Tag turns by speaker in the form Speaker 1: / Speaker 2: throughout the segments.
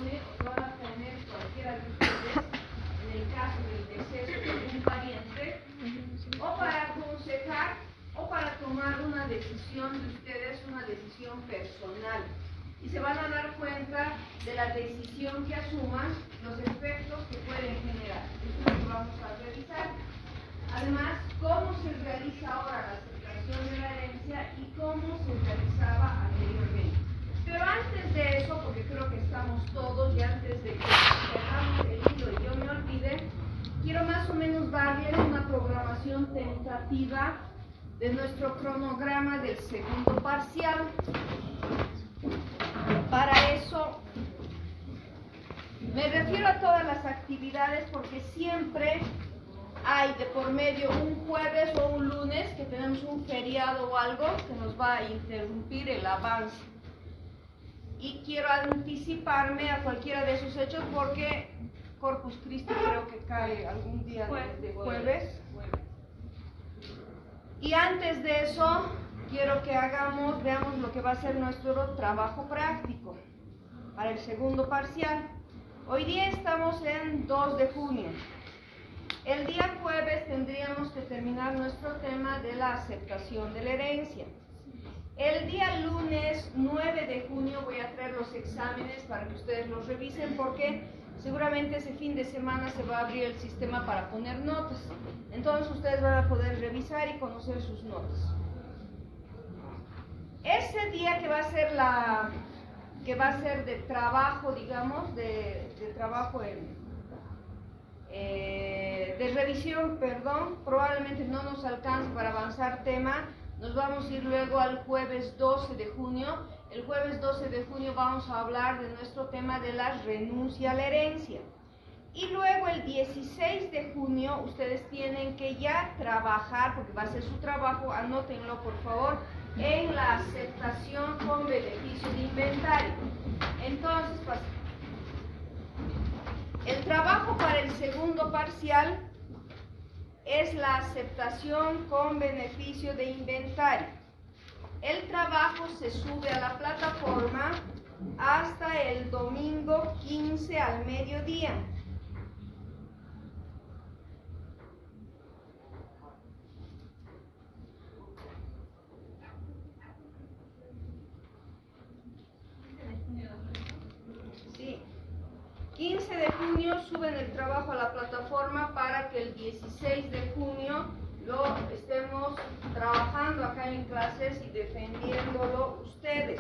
Speaker 1: tiene o van a tener cualquiera de ustedes en el caso del deceso de un pariente, o para aconsejar o para tomar una decisión de ustedes, una decisión personal. Y se van a dar cuenta de la decisión que asuman, los efectos que pueden generar. Eso es lo que vamos a revisar. Además, cómo se realiza ahora la aceptación de la herencia y cómo se realizaba anteriormente. Pero antes de eso, porque creo que estamos todos, y antes de que cerramos el libro y yo me olvide, quiero más o menos darles una programación tentativa de nuestro cronograma del segundo parcial. Para eso, me refiero a todas las actividades porque siempre hay de por medio un jueves o un lunes que tenemos un feriado o algo que nos va a interrumpir el avance. Y quiero anticiparme a cualquiera de esos hechos porque Corpus Christi creo que cae algún día de jueves. Y antes de eso, quiero que veamos lo que va a ser nuestro trabajo práctico para el segundo parcial. Hoy día estamos en 2 de junio. El día jueves tendríamos que terminar nuestro tema de la aceptación de la herencia. El día lunes 9 de junio voy a traer los exámenes para que ustedes los revisen porque seguramente ese fin de semana se va a abrir el sistema para poner notas. Entonces ustedes van a poder revisar y conocer sus notas. Ese día que va a ser de trabajo, digamos, de trabajo de revisión, probablemente no nos alcance para avanzar tema. Nos vamos a ir luego al jueves 12 de junio. El jueves 12 de junio vamos a hablar de nuestro tema de la renuncia a la herencia. Y luego el 16 de junio ustedes tienen que ya trabajar, porque va a ser su trabajo, anótenlo por favor, en la aceptación con beneficio de inventario. Entonces, el trabajo para el segundo parcial es la aceptación con beneficio de inventario. El trabajo se sube a la plataforma hasta el domingo 15 al mediodía. Sí. 15 de junio suben el trabajo a la plataforma para que el 16 de junio lo estemos trabajando acá en clases y defendiéndolo ustedes.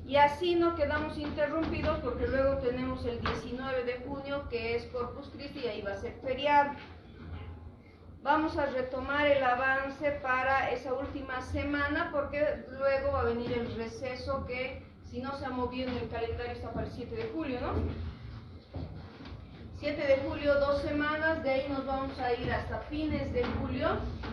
Speaker 1: Y así no quedamos interrumpidos porque luego tenemos el 19 de junio que es Corpus Christi y ahí va a ser feriado. Vamos a retomar el avance para esa última semana porque luego va a venir el receso que si no se ha movido en el calendario está para el 7 de julio, ¿no? 7 de julio, 2 semanas, de ahí nos vamos a ir hasta fines de julio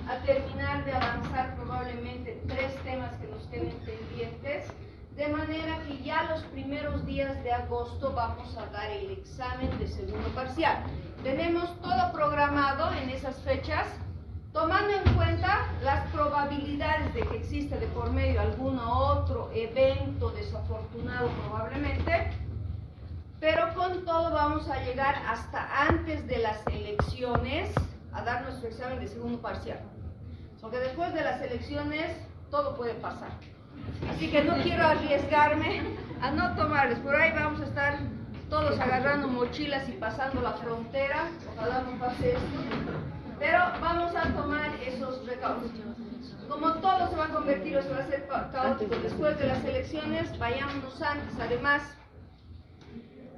Speaker 1: a terminar de avanzar probablemente 3 temas que nos queden pendientes, de manera que ya los primeros días de agosto vamos a dar el examen de segundo parcial. Tenemos todo programado en esas fechas, tomando en cuenta las probabilidades de que exista de por medio algún otro evento desafortunado probablemente. Pero con todo vamos a llegar hasta antes de las elecciones a dar nuestro examen de segundo parcial. Porque después de las elecciones todo puede pasar. Así que no quiero arriesgarme a no tomarles. Por ahí vamos a estar todos agarrando mochilas y pasando la frontera. Ojalá no pase esto. Pero vamos a tomar esos recaudos. Como todo se va a convertir o se va a hacer caótico después de las elecciones, vayámonos antes. Además,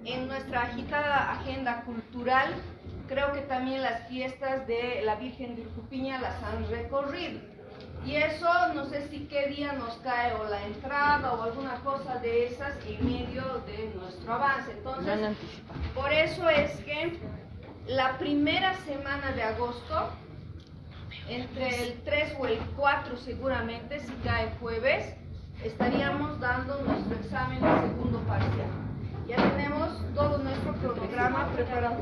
Speaker 1: en nuestra agitada agenda cultural, creo que también las fiestas de la Virgen de Urcupiña las han recorrido. Y eso, no sé si qué día nos cae o la entrada o alguna cosa de esas en medio de nuestro avance. Entonces, por eso es que la primera semana de agosto, entre el 3 o el 4 seguramente, si cae jueves, estaríamos dando nuestro examen de segundo parcial. Ya tenemos todo nuestro cronograma preparado.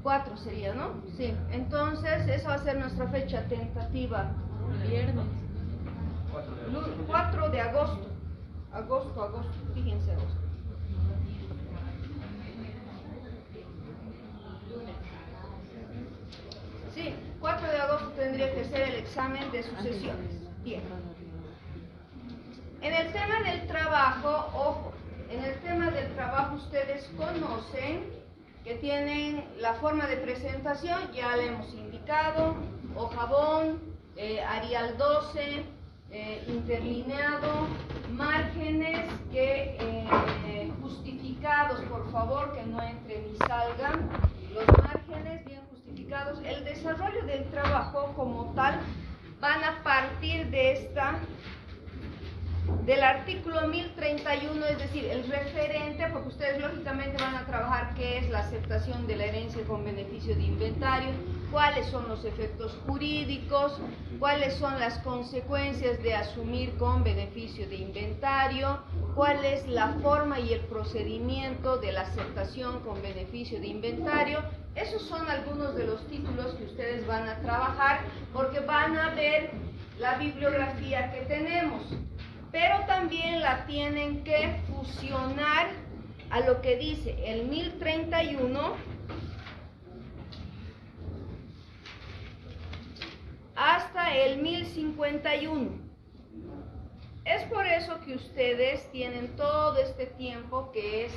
Speaker 1: 4 sería, ¿no? Sí. Entonces, esa va a ser nuestra fecha tentativa. Viernes. 4 de agosto. Agosto, fíjense agosto. examen de sucesiones. Bien. En el tema del trabajo, ojo, en el tema del trabajo ustedes conocen que tienen la forma de presentación, ya le hemos indicado, hojabón, Arial 12, interlineado, márgenes que justificados, por favor, que no entren ni salgan, los márgenes bien justificados. El desarrollo del trabajo como tal van a partir del artículo 1031, es decir, el referente, porque ustedes lógicamente van a trabajar qué es la aceptación de la herencia con beneficio de inventario, cuáles son los efectos jurídicos, cuáles son las consecuencias de asumir con beneficio de inventario, cuál es la forma y el procedimiento de la aceptación con beneficio de inventario. Esos son algunos de los títulos que ustedes van a trabajar porque van a ver la bibliografía que tenemos, pero también la tienen que fusionar a lo que dice el 1031 hasta el 1051. Es por eso que ustedes tienen todo este tiempo que es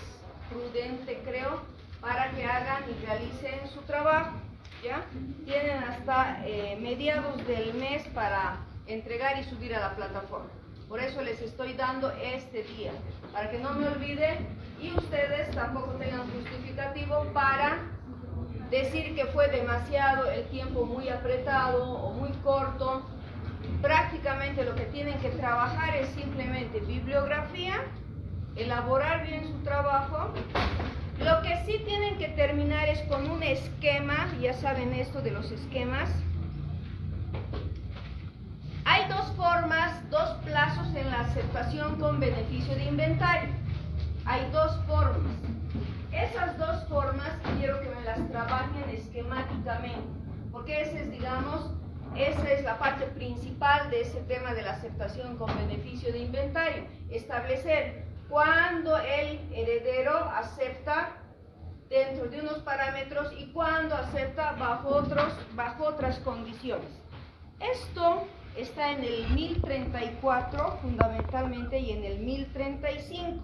Speaker 1: prudente, creo, para que hagan y realicen su trabajo, ¿ya? Tienen hasta mediados del mes para entregar y subir a la plataforma. Por eso les estoy dando este día, para que no me olvide y ustedes tampoco tengan justificativo para decir que fue demasiado el tiempo, muy apretado o muy corto. Prácticamente lo que tienen que trabajar es simplemente bibliografía, elaborar bien su trabajo. Lo que sí tienen que terminar es con un esquema, ya saben esto de los esquemas. Hay dos formas, dos plazos en la aceptación con beneficio de inventario. Hay dos formas. Esas dos formas quiero que me las trabajen esquemáticamente, porque esa es la parte principal de ese tema de la aceptación con beneficio de inventario. Establecer cuándo el heredero acepta dentro de unos parámetros y cuándo acepta bajo otras condiciones. Esto está en el 1034 fundamentalmente y en el 1035.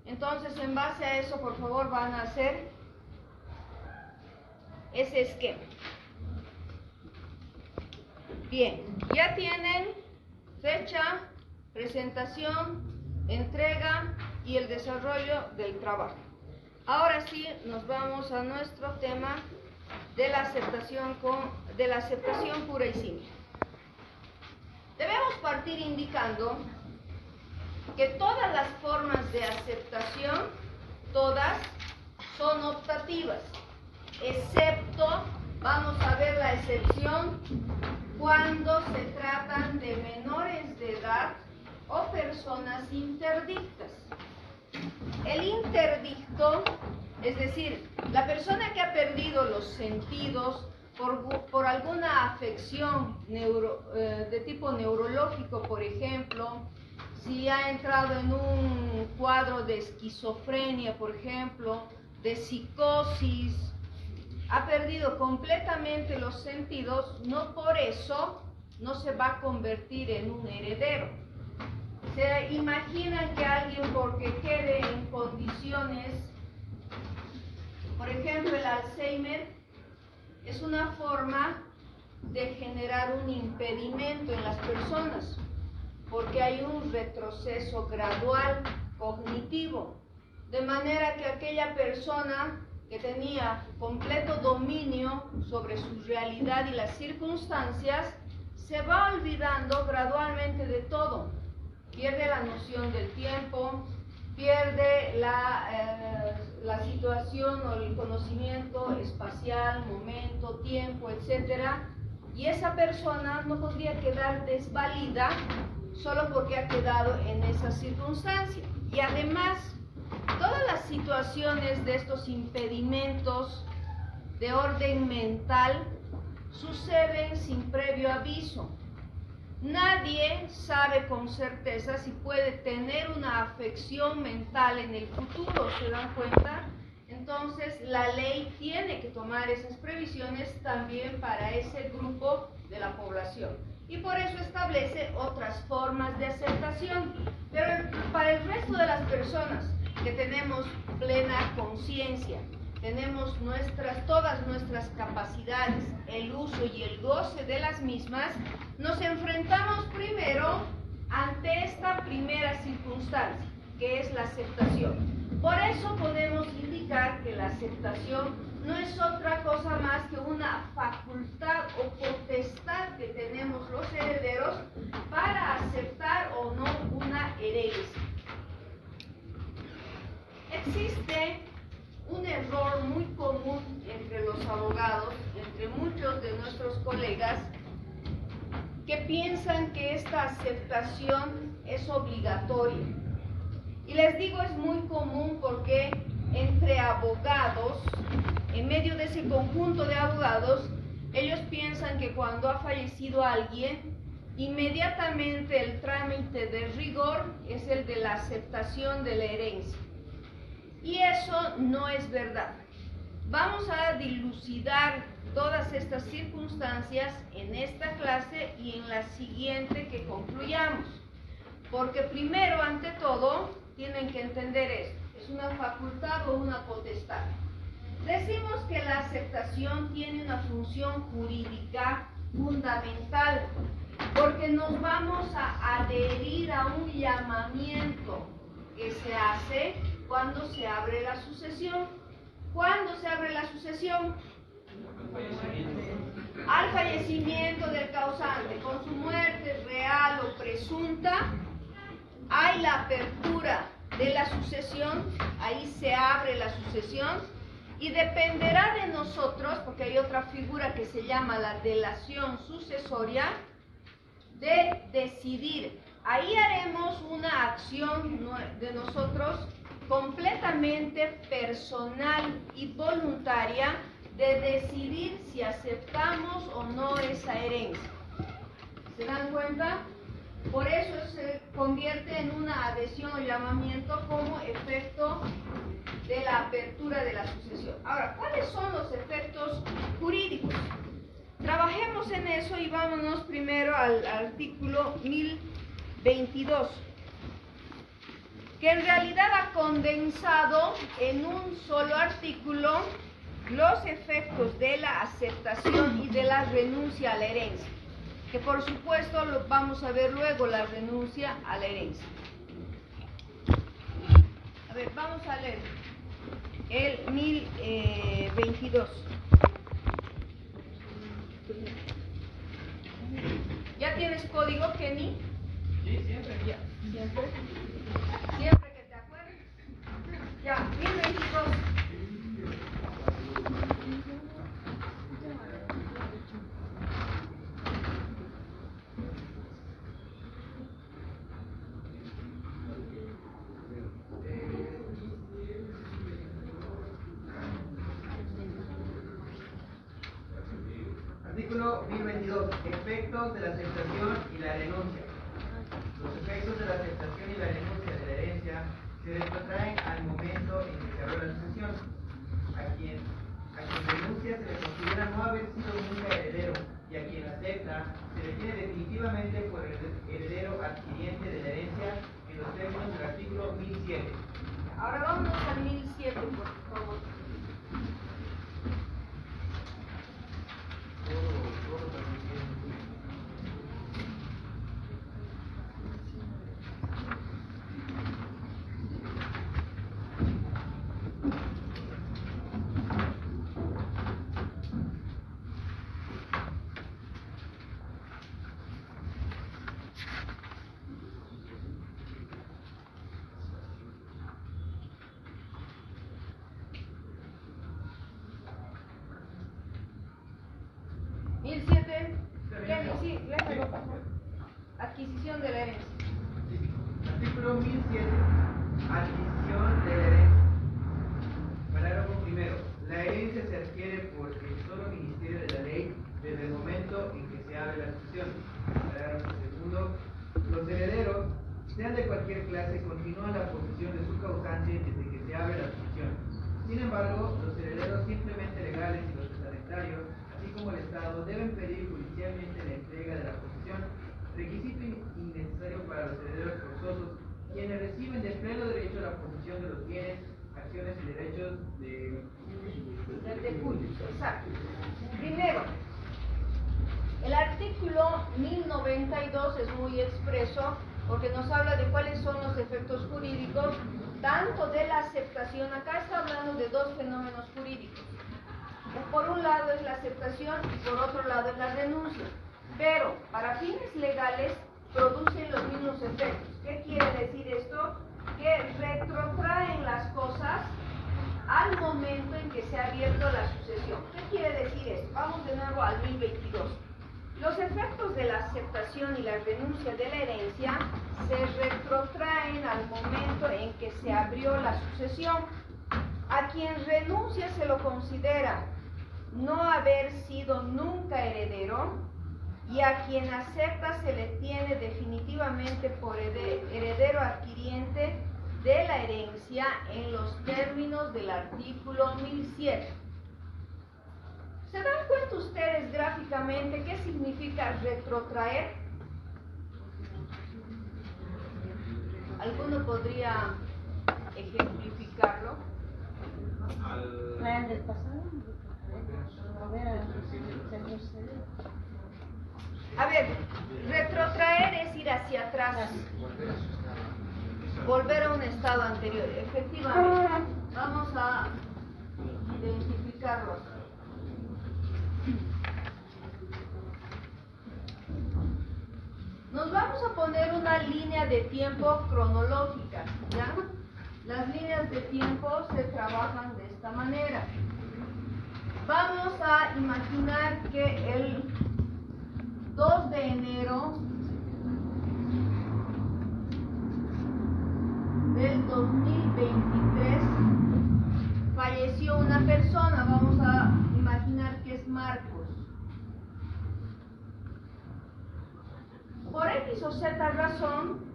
Speaker 1: Entonces, en base a eso, por favor, van a hacer ese esquema. Bien, ya tienen fecha, presentación, entrega y el desarrollo del trabajo. Ahora sí, nos vamos a nuestro tema de la aceptación pura y simple. Debemos partir indicando que todas las formas de aceptación, todas son optativas, excepto, vamos a ver la excepción, cuando se tratan de menores de edad o personas interdictas. El interdicto, es decir, la persona que ha perdido los sentidos por alguna afección de tipo neurológico, por ejemplo, si ha entrado en un cuadro de esquizofrenia, por ejemplo, de psicosis, ha perdido completamente los sentidos, no por eso no se va a convertir en un heredero. ¿Se imaginan que alguien, porque quede en condiciones, por ejemplo, el Alzheimer es una forma de generar un impedimento en las personas, porque hay un retroceso gradual cognitivo, de manera que aquella persona que tenía completo dominio sobre su realidad y las circunstancias, se va olvidando gradualmente de todo. Pierde la noción del tiempo, pierde la situación o el conocimiento espacial, momento, tiempo, etc. Y esa persona no podría quedar desvalida solo porque ha quedado en esa circunstancia. Y además, todas las situaciones de estos impedimentos de orden mental suceden sin previo aviso. Nadie sabe con certeza si puede tener una afección mental en el futuro, ¿se dan cuenta? Entonces, la ley tiene que tomar esas previsiones también para ese grupo de la población. Y por eso establece otras formas de aceptación. Pero para el resto de las personas que tenemos plena conciencia, tenemos todas nuestras capacidades, el uso y el goce de las mismas, nos enfrentamos primero ante esta primera circunstancia, que es la aceptación. Por eso podemos indicar que la aceptación no es otra cosa más que una facultad o potestad que tenemos los herederos para aceptar o no una herencia. Existe un error muy común entre los abogados, entre muchos de nuestros colegas, que piensan que esta aceptación es obligatoria. Y les digo, es muy común porque entre abogados, en medio de ese conjunto de abogados, ellos piensan que cuando ha fallecido alguien, inmediatamente el trámite de rigor es el de la aceptación de la herencia. Y eso no es verdad. Vamos a dilucidar todas estas circunstancias en esta clase y en la siguiente que concluyamos. Porque primero, ante todo, tienen que entender esto. ¿Es una facultad o una potestad? Decimos que la aceptación tiene una función jurídica fundamental, porque nos vamos a adherir a un llamamiento que se hace cuando se abre la sucesión. ¿Cuándo se abre la sucesión? Al fallecimiento del causante. Con su muerte real o presunta, hay la apertura de la sucesión, ahí se abre la sucesión, y dependerá de nosotros, porque hay otra figura que se llama la delación sucesoria, de decidir. Ahí haremos una acción de nosotros completamente personal y voluntaria de decidir si aceptamos o no esa herencia. ¿Se dan cuenta? Por eso se convierte en una adhesión o llamamiento como efecto de la apertura de la sucesión. Ahora, ¿cuáles son los efectos jurídicos? Trabajemos en eso y vámonos primero al artículo 1022, que en realidad ha condensado en un solo artículo los efectos de la aceptación y de la renuncia a la herencia, que por supuesto lo vamos a ver luego, la renuncia a la herencia. A ver, vamos a leer el 1022. ¿Ya tienes código, Kenny?
Speaker 2: Sí, siempre.
Speaker 1: Ya, siempre. Siempre que te acuerdes. Ya, 1022.
Speaker 2: Artículo 1022. Efectos de la aceptación y la renuncia. Los efectos de la aceptación y la renuncia de la herencia se retrotraen al momento en que se abrió la sucesión. A quien renuncia se le considera no haber sido nunca heredero, y a quien acepta se le tiene definitivamente por heredero adquiriente de la herencia en los términos del artículo 1007.
Speaker 1: Ahora vámonos al 1007, por favor. Sí, léelo, por favor. Adquisición de la herencia.
Speaker 2: Artículo 1007. Adquisición de la herencia. Parágrafo primero. La herencia se adquiere por el solo ministerio de la ley desde el momento en que se abre la sucesión. Parágrafo segundo. Los herederos, sean de cualquier clase, continúan la posesión de su causante desde que se abre la sucesión. Sin embargo, los herederos simplemente legales y los testatarios, así como el Estado, deben pedir judicialmente la entrega de la posesión, requisito innecesario para los herederos forzosos, quienes reciben de pleno derecho la posesión de los bienes, acciones y derechos de
Speaker 1: culto. Exacto. Primero, el artículo 1092 es muy expreso porque nos habla de cuáles son los efectos jurídicos, tanto de la aceptación. Acá está hablando de dos fenómenos jurídicos. Por un lado es la aceptación y por otro lado es la renuncia. Pero para fines legales producen los mismos efectos. ¿Qué quiere decir esto? Que retrotraen las cosas al momento en que se ha abierto la sucesión. ¿Qué quiere decir esto? Vamos de nuevo al 1022. Los efectos de la aceptación y la renuncia de la herencia se retrotraen al momento en que se abrió la sucesión. A quien renuncia se lo considera no haber sido nunca heredero, y a quien acepta se le tiene definitivamente por heredero adquiriente de la herencia en los términos del artículo 1007. ¿Se dan cuenta ustedes gráficamente qué significa retrotraer? ¿Alguno podría ejemplificarlo?
Speaker 3: ¿Traer del pasado? Volver a retroceder.
Speaker 1: A ver, retrotraer es ir hacia atrás, volver a un estado anterior. Efectivamente, vamos a identificarlo. Nos vamos a poner una línea de tiempo cronológica, ¿ya? Las líneas de tiempo se trabajan de esta manera. Vamos a imaginar que el 2 de enero del 2023 falleció una persona. Vamos a imaginar que es Marcos. Por X o Z razón,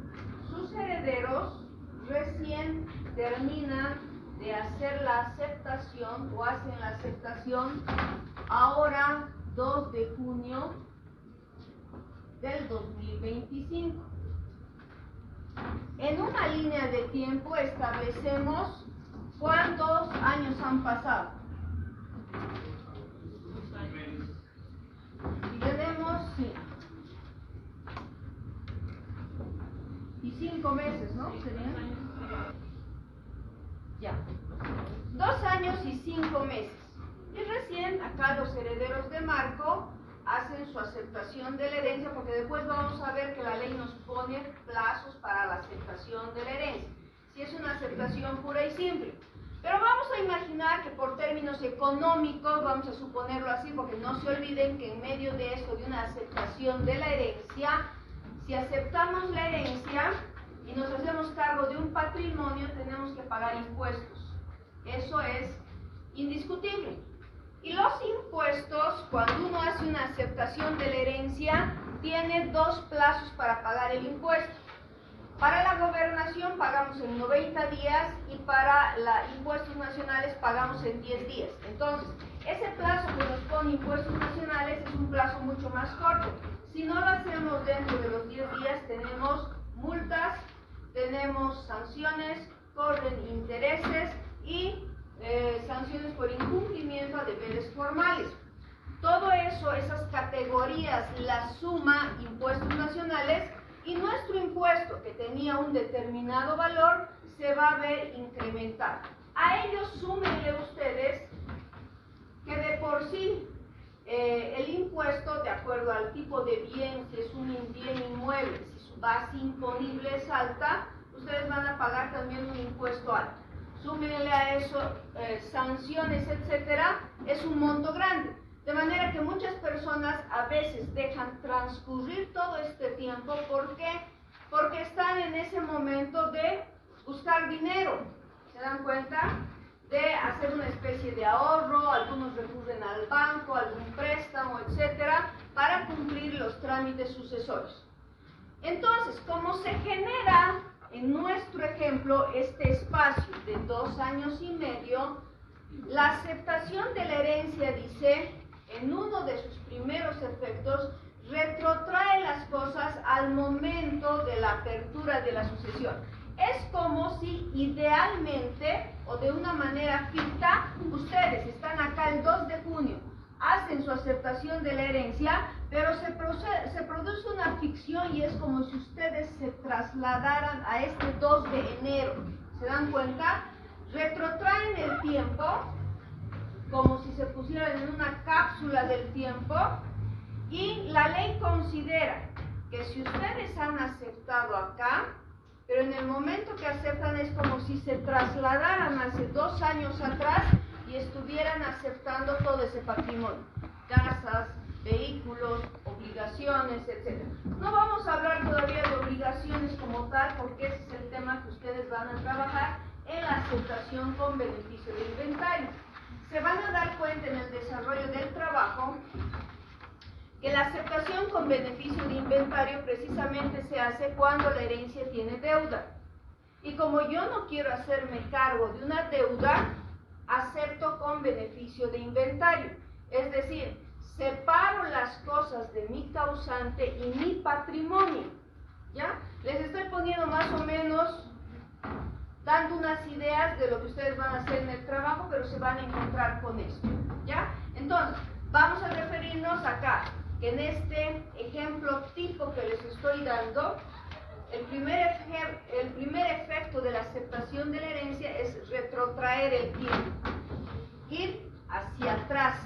Speaker 1: sus herederos recién terminan de hacer la aceptación o hacen la aceptación ahora 2 de junio del 2025. En una línea de tiempo establecemos cuántos años han pasado. Y tenemos 5 meses, ¿no? ¿Serían? Ya. 2 años y 5 meses. Y recién acá los herederos de Marco hacen su aceptación de la herencia, porque después vamos a ver que la ley nos pone plazos para la aceptación de la herencia. Si es una aceptación pura y simple. Pero vamos a imaginar que por términos económicos, vamos a suponerlo así, porque no se olviden que en medio de esto, de una aceptación de la herencia, si aceptamos la herencia y nos hacemos cargo de un patrimonio, tenemos que pagar impuestos. Eso es indiscutible. Y los impuestos, cuando uno hace una aceptación de la herencia, tiene 2 plazos para pagar el impuesto. Para la gobernación pagamos en 90 días y para los impuestos nacionales pagamos en 10 días. Entonces, ese plazo que nos pone impuestos nacionales es un plazo mucho más corto. Si no lo hacemos dentro de los 10 días, tenemos multas, tenemos sanciones, corren intereses y sanciones por incumplimiento a deberes formales. Todo eso, esas categorías, la suma impuestos nacionales y nuestro impuesto que tenía un determinado valor se va a ver incrementado. A ellos súmenle ustedes que de por sí el impuesto, de acuerdo al tipo de bien, si es un bien inmueble, si su base imponible es alta, ustedes van a pagar también un impuesto alto. Súmenle a eso sanciones, etcétera, es un monto grande. De manera que muchas personas a veces dejan transcurrir todo este tiempo. ¿Por qué? Porque están en ese momento de buscar dinero. ¿Se dan cuenta? De hacer una especie de ahorro, algunos recurren al banco, algún préstamo, etcétera, para cumplir los trámites sucesorios. Entonces, como se genera en nuestro ejemplo este espacio de 2 años y medio, la aceptación de la herencia dice en uno de sus primeros efectos, retrotrae las cosas al momento de la apertura de la sucesión. Es como si idealmente o de una manera ficta, ustedes están acá el 2 de junio, hacen su aceptación de la herencia, pero se produce una ficción y es como si ustedes se trasladaran a este 2 de enero. ¿Se dan cuenta? Retrotraen el tiempo como si se pusieran en una cápsula del tiempo, y la ley considera que si ustedes han aceptado acá, pero en el momento que aceptan es como si se trasladaran hace 2 años atrás y estuvieran aceptando todo ese patrimonio, casas, vehículos, obligaciones, etc. No vamos a hablar todavía de obligaciones como tal, porque ese es el tema que ustedes van a trabajar en la aceptación con beneficio de inventario. Se van a dar cuenta en el desarrollo del trabajo que la aceptación con beneficio de inventario precisamente se hace cuando la herencia tiene deuda. Y como yo no quiero hacerme cargo de una deuda, acepto con beneficio de inventario. Es decir, separo las cosas de mi causante y mi patrimonio. ¿Ya? Les estoy poniendo más o menos, dando unas ideas de lo que ustedes van a hacer en el trabajo, pero se van a encontrar con esto. ¿Ya? Entonces, vamos a referirnos acá, que en este ejemplo tipo que les estoy dando, el primer efecto de la aceptación de la herencia es retrotraer el tiempo, ir hacia atrás,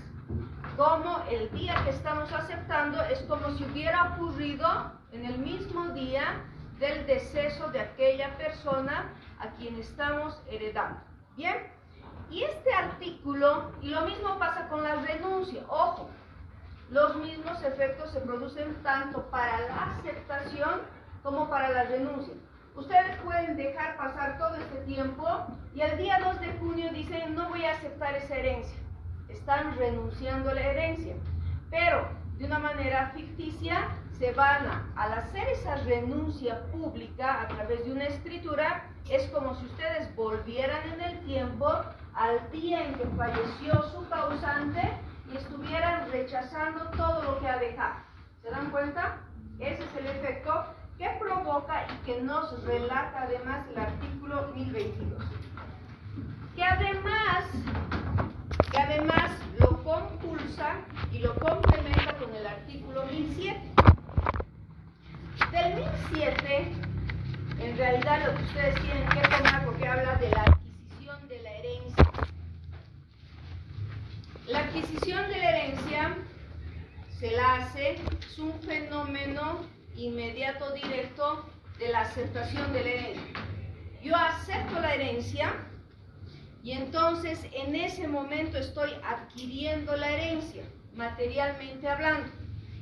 Speaker 1: como el día que estamos aceptando es como si hubiera ocurrido en el mismo día del deceso de aquella persona a quien estamos heredando. ¿Bien? Y este artículo, y lo mismo pasa con la renuncia, ojo, los mismos efectos se producen tanto para la aceptación como para la renuncia. Ustedes pueden dejar pasar todo este tiempo y el día 2 de junio dicen no voy a aceptar esa herencia. Están renunciando a la herencia, pero de una manera ficticia se van al hacer esa renuncia pública a través de una escritura, es como si ustedes volvieran en el tiempo al día en que falleció su causante y estuvieran rechazando todo lo que ha dejado. ¿Se dan cuenta? Ese es el efecto que provoca y que nos relata además el artículo 1022. Que además lo compulsa y lo complementa con el artículo 1007. Del 1007, en realidad lo que ustedes tienen que tomar, porque habla de la adquisición de la herencia. La adquisición de la herencia se la hace, es un fenómeno inmediato, directo de la aceptación de la herencia. Yo acepto la herencia y entonces en ese momento estoy adquiriendo la herencia, materialmente hablando.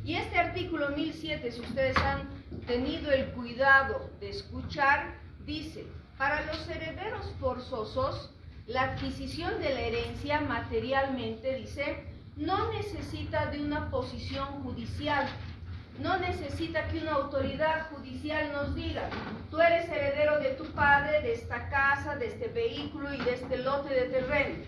Speaker 1: Y este artículo 1007, si ustedes han tenido el cuidado de escuchar, dice, para los herederos forzosos, la adquisición de la herencia materialmente, dice, no necesita de una posición judicial, no necesita que una autoridad judicial nos diga, tú eres heredero de tu padre, de esta casa, de este vehículo y de este lote de terreno.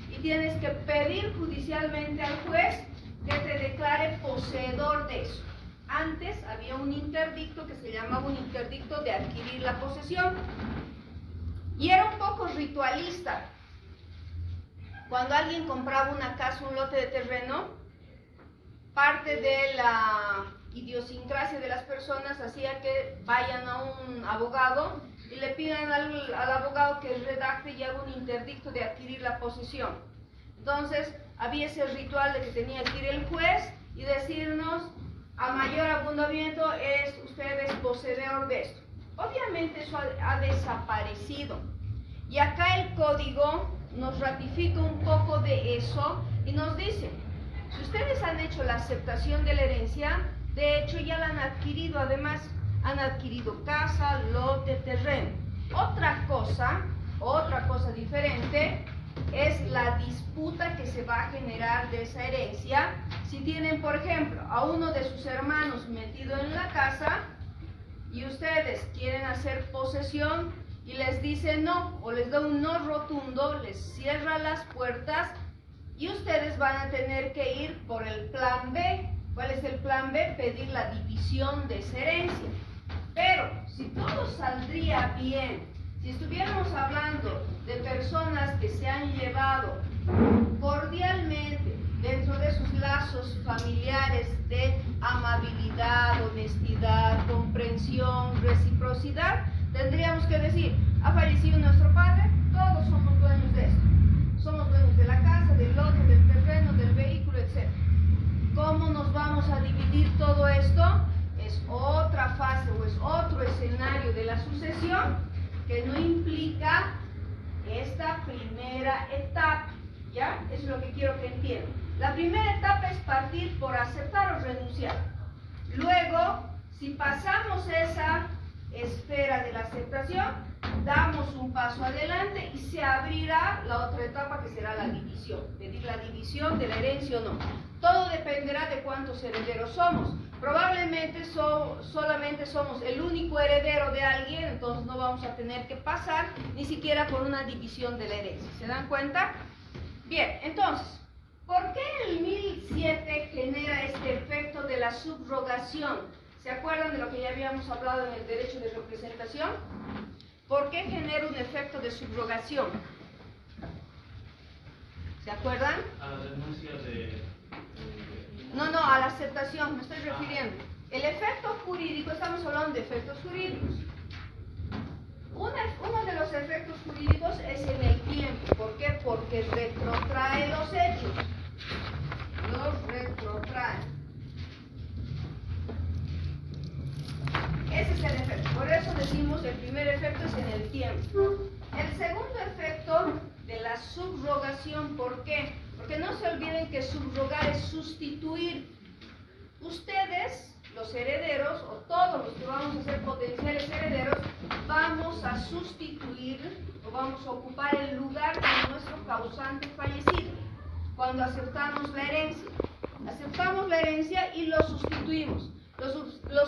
Speaker 1: Y tienes que pedir judicialmente al juez que te declare poseedor de eso. Antes había un interdicto que se llamaba un interdicto de adquirir la posesión. Y era un poco ritualista. Cuando alguien compraba una casa, un lote de terreno, parte de la idiosincrasia de las personas hacía que vayan a un abogado y le pidan al abogado que redacte y haga un interdicto de adquirir la posesión. Entonces, había ese ritual de que tenía que ir el juez y decirnos, a mayor abundamiento usted es poseedor de esto. Obviamente eso ha desaparecido. Y acá el código nos ratifica un poco de eso y nos dice, si ustedes han hecho la aceptación de la herencia, de hecho ya la han adquirido, además han adquirido casa, lote, terreno. Otra cosa diferente es la disputa que se va a generar de esa herencia. Si tienen, por ejemplo, a uno de sus hermanos metido en la casa y ustedes quieren hacer posesión y les dice no, o les da un no rotundo, les cierra las puertas, y ustedes van a tener que ir por el plan B. ¿Cuál es el plan B? Pedir la división de esa herencia. Pero si todo saldría bien, si estuviéramos hablando de personas que se han llevado cordialmente dentro de sus lazos familiares de amabilidad, honestidad, comprensión, reciprocidad, tendríamos que decir, ha fallecido nuestro padre, todos somos dueños de esto. Somos dueños de la casa, del lote, del terreno, del vehículo, etc. ¿Cómo nos vamos a dividir todo esto? Es otra fase o es otro escenario de la sucesión que no implica esta primera etapa, ¿ya? Eso es lo que quiero que entiendan. La primera etapa es partir por aceptar o renunciar. Luego, si pasamos esa esfera de la aceptación, damos un paso adelante y se abrirá la otra etapa que será la división. Pedir la división de la herencia o no. Todo dependerá de cuántos herederos somos. Probablemente solamente somos el único heredero de alguien, entonces no vamos a tener que pasar ni siquiera por una división de la herencia. ¿Se dan cuenta? Bien, entonces, ¿por qué el 1007 genera este efecto de la subrogación? ¿Se acuerdan de lo que ya habíamos hablado en el derecho de representación? ¿Por qué genera un efecto de subrogación? ¿Se acuerdan?
Speaker 4: A la denuncia de...
Speaker 1: No, a la aceptación, me estoy refiriendo. El efecto jurídico, estamos hablando de efectos jurídicos. Uno de los efectos jurídicos es en el tiempo. ¿Por qué? Porque retrotrae los hechos. Los retrotrae. Ese es el efecto. Por eso decimos el primer efecto es en el tiempo. El segundo efecto de la subrogación, ¿por qué? Porque no se olviden que subrogar es sustituir. Ustedes, los herederos, o todos los que vamos a ser potenciales herederos, vamos a sustituir o vamos a ocupar el lugar de nuestro causante fallecido cuando aceptamos la herencia. Aceptamos la herencia y lo sustituimos. Lo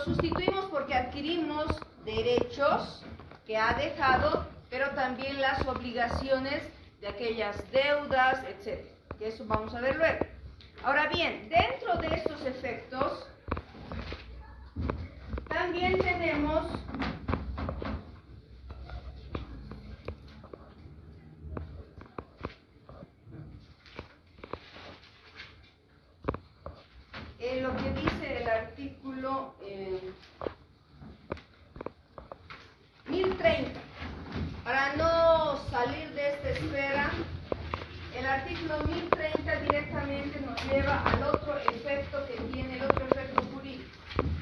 Speaker 1: sustituimos porque adquirimos derechos que ha dejado, pero también las obligaciones de aquellas deudas, etc. Que eso vamos a ver luego. Ahora bien, dentro de estos efectos, también tenemos lo que dice el artículo 1030. Para no salir de esta esfera, el artículo 1030 directamente nos lleva al otro efecto que tiene, el otro efecto jurídico.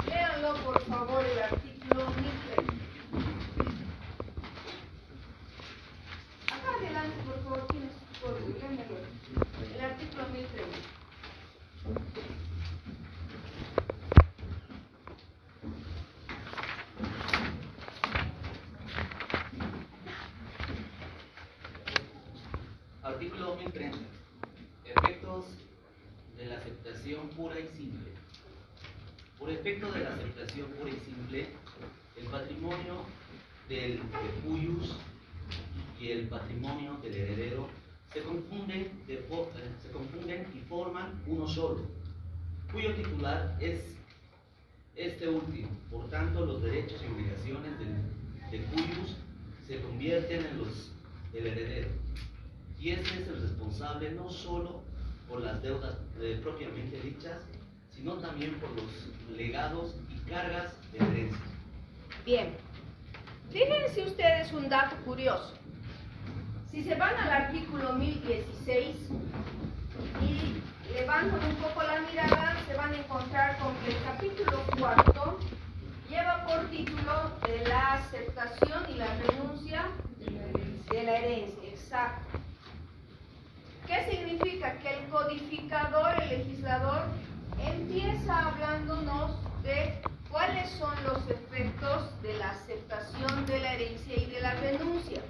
Speaker 1: Léanlo por favor, el artículo 1030. Acá adelante, por favor, tienes tu código, léanmelo. El artículo 1030.
Speaker 5: Artículo 1030. Efectos de la aceptación pura y simple. Por efecto de la aceptación pura y simple, el patrimonio del cuyus y el patrimonio del heredero se confunden y forman uno solo, cuyo titular es este último. Por tanto, los derechos y obligaciones de cuyus se convierten en los del heredero. Y este es el responsable no solo por las deudas propiamente dichas, sino también por los legados y cargas de herencia.
Speaker 1: Bien, fíjense ustedes un dato curioso. Si se van al artículo 1016 y levantan un poco la mirada, se van a encontrar con que el capítulo 4 lleva por título de la aceptación y la renuncia de la herencia. Exacto. ¿Qué significa? Que el codificador, el legislador, empieza hablándonos de cuáles son los efectos de la aceptación de la herencia y de la renuncia.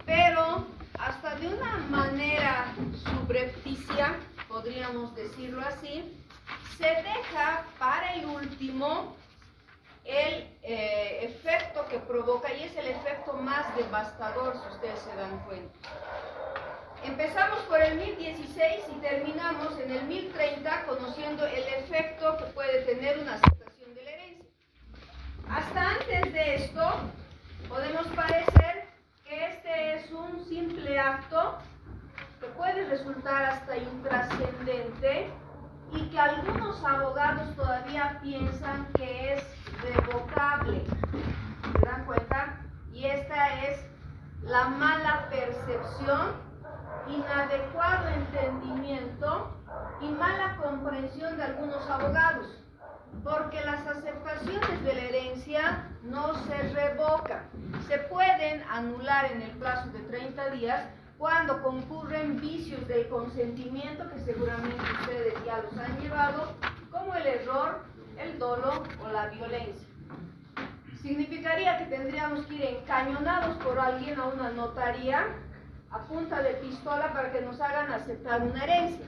Speaker 1: Pero hasta de una manera subrepticia, podríamos decirlo así, se deja para el último el efecto que provoca, y es el efecto más devastador, si ustedes se dan cuenta. Empezamos por el 1016 y terminamos en el 1030 conociendo el efecto que puede tener una aceptación de la herencia. Hasta antes de esto, podemos parecer que este es un simple acto que puede resultar hasta intrascendente y que algunos abogados todavía piensan que es revocable. ¿Se dan cuenta? Y esta es la mala percepción, inadecuado entendimiento y mala comprensión de algunos abogados, porque las aceptaciones de la herencia no se revocan, se pueden anular en el plazo de 30 días cuando concurren vicios del consentimiento que seguramente ustedes ya los han llevado, como el error, el dolo o la violencia. Significaría que tendríamos que ir encañonados por alguien a una notaría a punta de pistola para que nos hagan aceptar una herencia.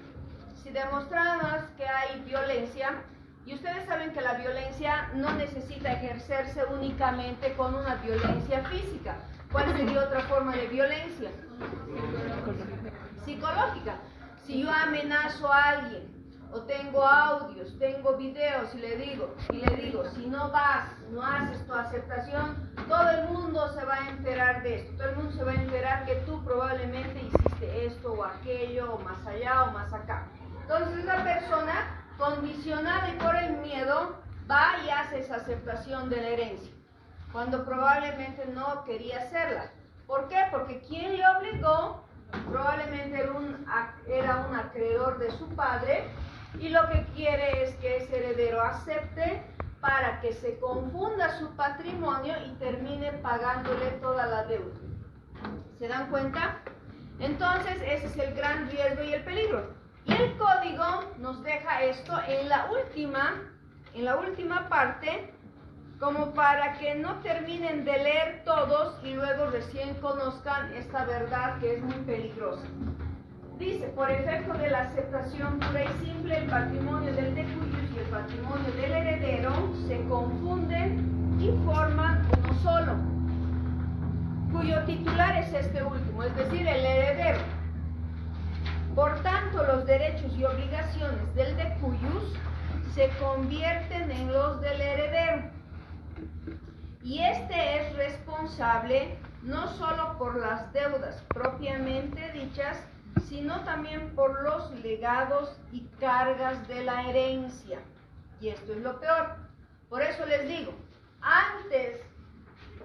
Speaker 1: Si demostramos que hay violencia, y ustedes saben que la violencia no necesita ejercerse únicamente con una violencia física. ¿Cuál sería otra forma de violencia? Psicológica. Si yo amenazo a alguien, o tengo audios, tengo videos y le digo, si no vas, no haces tu aceptación, todo el mundo se va a enterar de esto, todo el mundo se va a enterar que tú probablemente hiciste esto o aquello, o más allá o más acá. Entonces la persona, condicionada y por el miedo, va y hace esa aceptación de la herencia, cuando probablemente no quería hacerla. ¿Por qué? Porque quien le obligó probablemente era un acreedor de su padre, y lo que quiere es que ese heredero acepte para que se confunda su patrimonio y termine pagándole toda la deuda. ¿Se dan cuenta? Entonces ese es el gran riesgo y el peligro. Y el código nos deja esto en la última parte, como para que no terminen de leer todos y luego recién conozcan esta verdad que es muy peligrosa. Dice, por efecto de la aceptación pura y simple, el patrimonio del de cuyos y el patrimonio del heredero se confunden y forman uno solo, cuyo titular es este último, es decir, el heredero. Por tanto, los derechos y obligaciones del de cuyos se convierten en los del heredero, y este es responsable no solo por las deudas propiamente dichas, sino también por los legados y cargas de la herencia. Y esto es lo peor. Por eso les digo, antes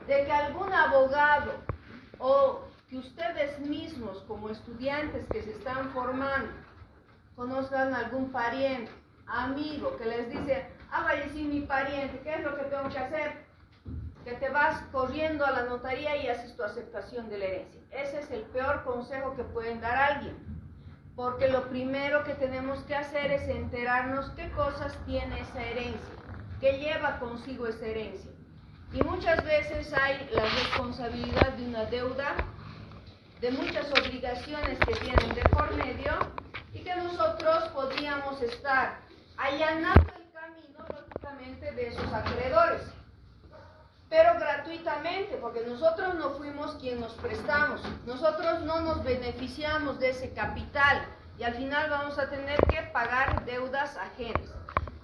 Speaker 1: de que algún abogado o que ustedes mismos como estudiantes que se están formando conozcan algún pariente, amigo, que les dice, falleció mi pariente, ¿qué es lo que tengo que hacer? Que te vas corriendo a la notaría y haces tu aceptación de la herencia. Ese es el peor consejo que pueden dar a alguien, porque lo primero que tenemos que hacer es enterarnos qué cosas tiene esa herencia, qué lleva consigo esa herencia. Y muchas veces hay la responsabilidad de una deuda, de muchas obligaciones que vienen de por medio, y que nosotros podríamos estar allanando el camino, lógicamente, de esos acreedores, pero gratuitamente, porque nosotros no fuimos quien nos prestamos, nosotros no nos beneficiamos de ese capital, y al final vamos a tener que pagar deudas ajenas.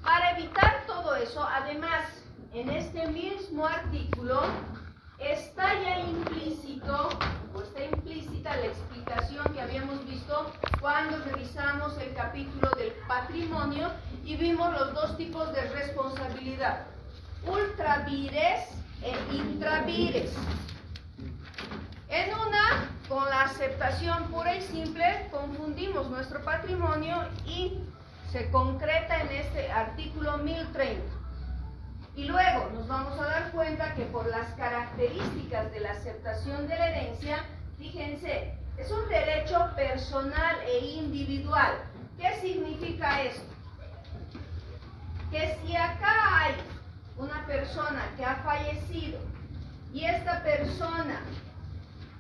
Speaker 1: Para evitar todo eso, además, en este mismo artículo está ya implícita la explicación que habíamos visto cuando revisamos el capítulo del patrimonio y vimos los dos tipos de responsabilidad, ultravires e intravires. En una, con la aceptación pura y simple, confundimos nuestro patrimonio y se concreta en este artículo 1030. Y luego nos vamos a dar cuenta que por las características de la aceptación de la herencia, fíjense, es un derecho personal e individual. ¿Qué significa esto? Que si acá hay una persona que ha fallecido y esta persona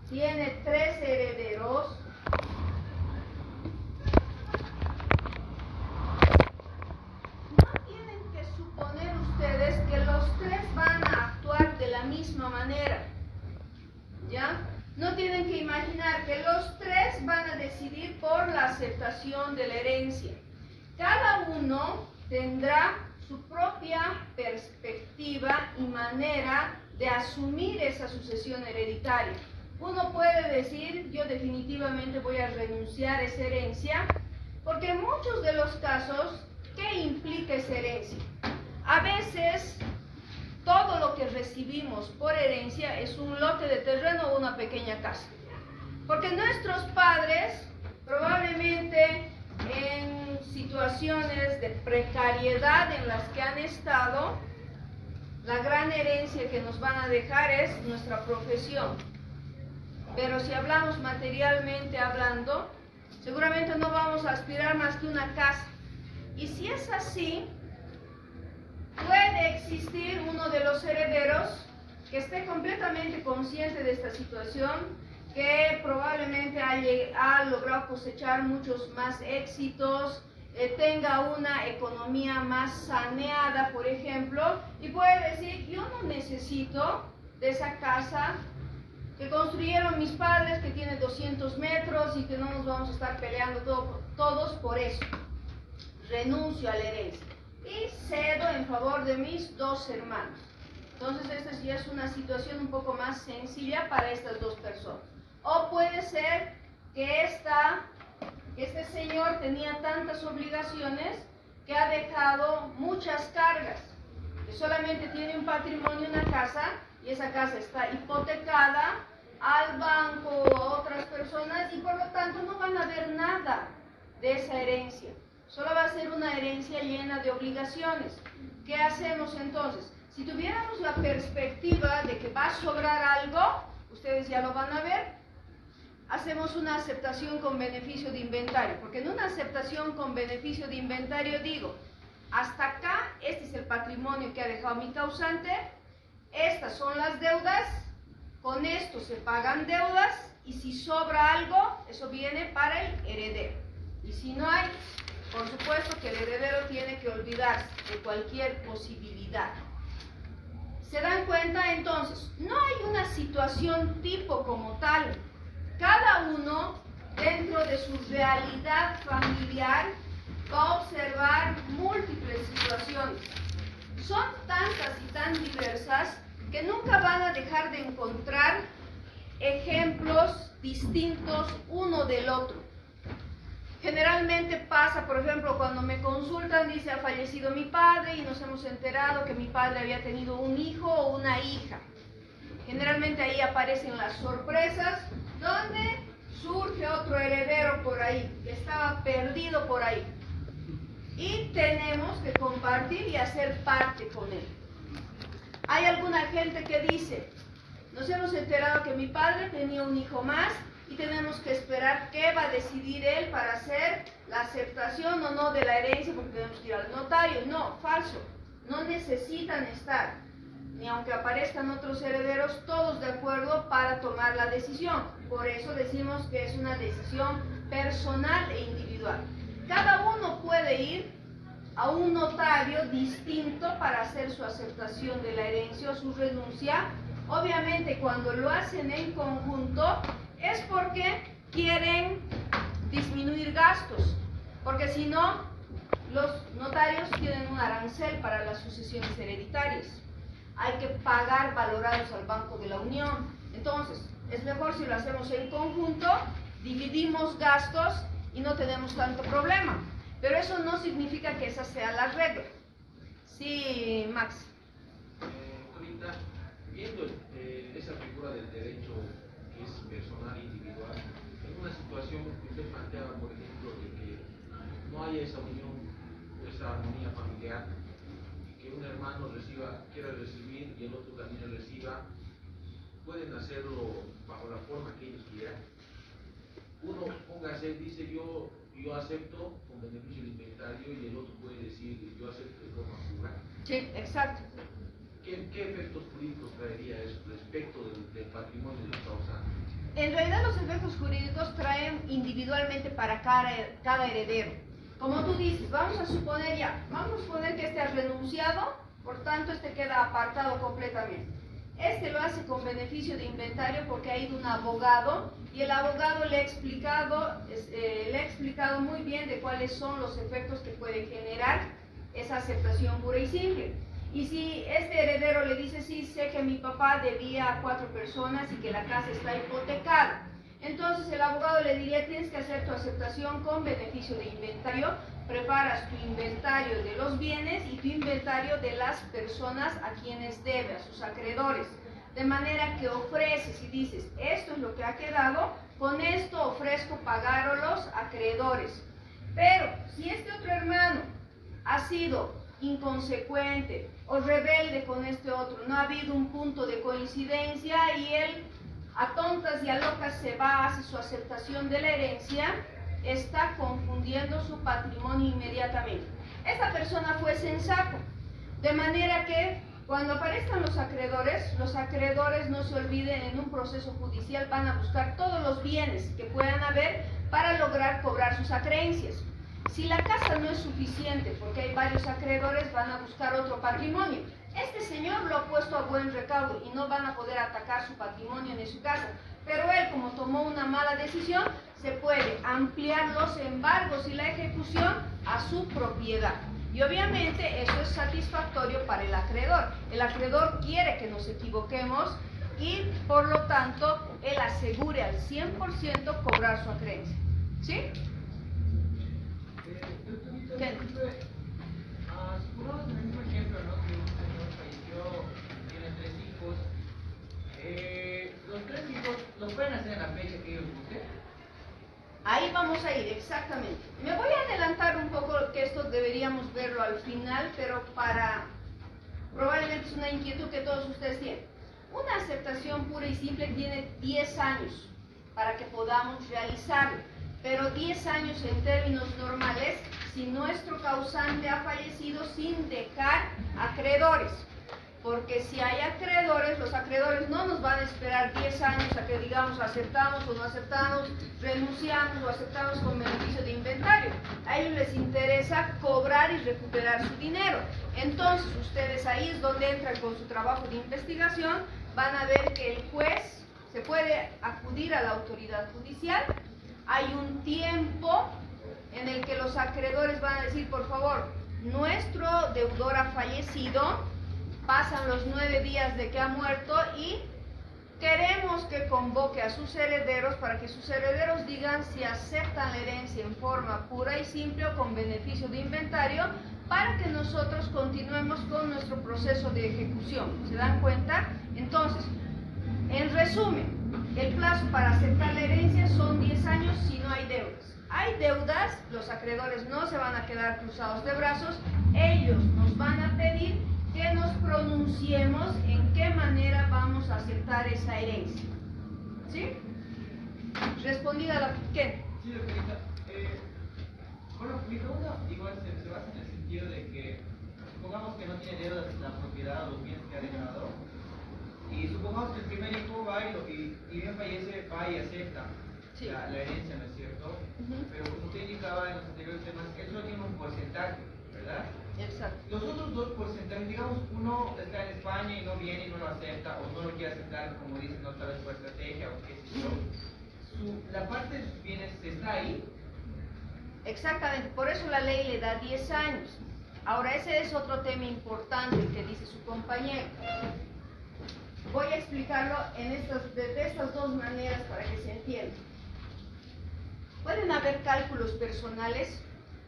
Speaker 1: tiene 3 herederos, no tienen que suponer ustedes que los 3 van a actuar de la misma manera, ¿ya? No tienen que imaginar que los 3 van a decidir por la aceptación de la herencia. Cada uno tendrá su propia perspectiva y manera de asumir esa sucesión hereditaria. Uno puede decir, yo definitivamente voy a renunciar a esa herencia, porque en muchos de los casos, ¿qué implica esa herencia? A veces, todo lo que recibimos por herencia es un lote de terreno o una pequeña casa. Porque nuestros padres, probablemente en situaciones de precariedad en las que han estado, la gran herencia que nos van a dejar es nuestra profesión. Pero si hablamos materialmente hablando, seguramente no vamos a aspirar más que una casa. Y si es así, puede existir uno de los herederos que esté completamente consciente de esta situación, que probablemente ha logrado cosechar muchos más éxitos, tenga una economía más saneada, por ejemplo, y puede decir, yo no necesito de esa casa que construyeron mis padres, que tiene 200 metros y que no nos vamos a estar peleando todos por eso. Renuncio a la herencia y cedo en favor de mis dos hermanos. Entonces esta ya es una situación un poco más sencilla para estas dos personas. O puede ser que este señor tenía tantas obligaciones que ha dejado muchas cargas, que solamente tiene un patrimonio, una casa, y esa casa está hipotecada al banco o a otras personas, y por lo tanto no van a ver nada de esa herencia. Solo va a ser una herencia llena de obligaciones. ¿Qué hacemos entonces? Si tuviéramos la perspectiva de que va a sobrar algo, ustedes ya lo van a ver, hacemos una aceptación con beneficio de inventario, porque en una aceptación con beneficio de inventario digo, hasta acá, este es el patrimonio que ha dejado mi causante, estas son las deudas, con esto se pagan deudas, y si sobra algo, eso viene para el heredero. Y si no hay, por supuesto que el heredero tiene que olvidarse de cualquier posibilidad. ¿Se dan cuenta? Entonces, no hay una situación tipo como tal. Cada uno, dentro de su realidad familiar, va a observar múltiples situaciones. Son tantas y tan diversas que nunca van a dejar de encontrar ejemplos distintos uno del otro. Generalmente pasa, por ejemplo, cuando me consultan, dice, ha fallecido mi padre y nos hemos enterado que mi padre había tenido un hijo o una hija. Generalmente ahí aparecen las sorpresas, donde surge otro heredero por ahí, que estaba perdido por ahí. Y tenemos que compartir y hacer parte con él. Hay alguna gente que dice, nos hemos enterado que mi padre tenía un hijo más y tenemos que esperar qué va a decidir él para hacer la aceptación o no de la herencia, porque tenemos que ir al notario. No, falso. No necesitan estar, ni aunque aparezcan otros herederos, todos de acuerdo para tomar la decisión. Por eso decimos que es una decisión personal e individual. Cada uno puede ir a un notario distinto para hacer su aceptación de la herencia o su renuncia. Obviamente cuando lo hacen en conjunto es porque quieren disminuir gastos, porque si no, los notarios tienen un arancel para las sucesiones hereditarias. Hay que pagar valorados al Banco de la Unión. Entonces, es mejor si lo hacemos en conjunto, dividimos gastos y no tenemos tanto problema. Pero eso no significa que esa sea la regla. Sí, Max.
Speaker 3: Ahorita, viendo esa figura del derecho que es personal e individual, en una situación que usted planteaba, por ejemplo, de que no haya esa unión, esa armonía familiar, y que un hermano quiera recibir y el otro también reciba, pueden hacerlo bajo la forma que ellos quieran. Uno, póngase, dice yo acepto con beneficio de inventario, y el otro puede decir yo acepto de forma pura.
Speaker 1: Sí, exacto.
Speaker 3: ¿Qué efectos jurídicos traería eso respecto del patrimonio de los causantes?
Speaker 1: En realidad los efectos jurídicos traen individualmente para cada heredero. Como tú dices, vamos a suponer que este ha renunciado, por tanto este queda apartado completamente. Este lo hace con beneficio de inventario porque ha ido un abogado y el abogado le ha explicado muy bien de cuáles son los efectos que puede generar esa aceptación pura y simple. Y si este heredero le dice, sí, sé que mi papá debía a 4 personas y que la casa está hipotecada, entonces el abogado le diría, tienes que hacer tu aceptación con beneficio de inventario, preparas tu inventario de los bienes y tu inventario de las personas a quienes debe, a sus acreedores. De manera que ofreces y dices, esto es lo que ha quedado, con esto ofrezco pagar a los acreedores. Pero si este otro hermano ha sido inconsecuente o rebelde con este otro, no ha habido un punto de coincidencia y él a tontas y a locas se va, hace su aceptación de la herencia, está confundiendo su patrimonio inmediatamente. Esta persona fue sensato, de manera que cuando aparezcan los acreedores no se olviden, en un proceso judicial van a buscar todos los bienes que puedan haber para lograr cobrar sus acreencias. Si la casa no es suficiente porque hay varios acreedores, van a buscar otro patrimonio. Este señor lo ha puesto a buen recaudo y no van a poder atacar su patrimonio ni su casa. Pero él, como tomó una mala decisión, se puede ampliar los embargos y la ejecución a su propiedad. Y obviamente eso es satisfactorio para el acreedor. El acreedor quiere que nos equivoquemos y por lo tanto él asegure al 100% cobrar su acreencia. ¿Sí?
Speaker 2: Supongamos en el mismo ejemplo, ¿no? Que un señor falleció, tiene 3 hijos. Los 3 hijos los pueden hacer en la fecha que ellos gusten.
Speaker 1: Ahí vamos a ir, exactamente. Me voy a adelantar un poco, que esto deberíamos verlo al final, pero probablemente es una inquietud que todos ustedes tienen. Una aceptación pura y simple tiene 10 años para que podamos realizarlo, pero 10 años en términos normales si nuestro causante ha fallecido sin dejar acreedores. Porque si hay acreedores, los acreedores no nos van a esperar 10 años a que digamos aceptamos o no aceptamos, renunciamos o aceptamos con beneficio de inventario. A ellos les interesa cobrar y recuperar su dinero. Entonces ustedes ahí es donde entran con su trabajo de investigación, van a ver que el juez se puede acudir a la autoridad judicial. Hay un tiempo en el que los acreedores van a decir, por favor, nuestro deudor ha fallecido, pasan los 9 días de que ha muerto y queremos que convoque a sus herederos para que sus herederos digan si aceptan la herencia en forma pura y simple o con beneficio de inventario, para que nosotros continuemos con nuestro proceso de ejecución. ¿Se dan cuenta? Entonces, en resumen, el plazo para aceptar la herencia son 10 años si no hay deudas. Hay deudas, los acreedores no se van a quedar cruzados de brazos, ellos nos van a pedir que nos pronunciemos en qué manera vamos a aceptar esa herencia. ¿Sí? Respondida la... ¿Qué?
Speaker 2: Sí, doctorita. Bueno, mi pregunta igual se basa en el sentido de que supongamos que no tiene deudas la propiedad o los bienes que ha dejado, y supongamos que el primer hijo va y bien fallece, va y acepta la herencia, ¿no es cierto? Pero como usted indicaba en los anteriores temas, él solo tiene un porcentaje, ¿verdad?
Speaker 1: Exacto.
Speaker 2: Los otros 2 porcentajes, digamos, uno está en España y no viene y no lo acepta, o no lo quiere aceptar, como dicen, no tal vez por estrategia o qué sé yo. La parte de sus bienes está ahí.
Speaker 1: Exactamente, por eso la ley le da 10 años. Ahora, ese es otro tema importante que dice su compañero. Voy a explicarlo de estas 2 maneras para que se entienda. Pueden haber cálculos personales,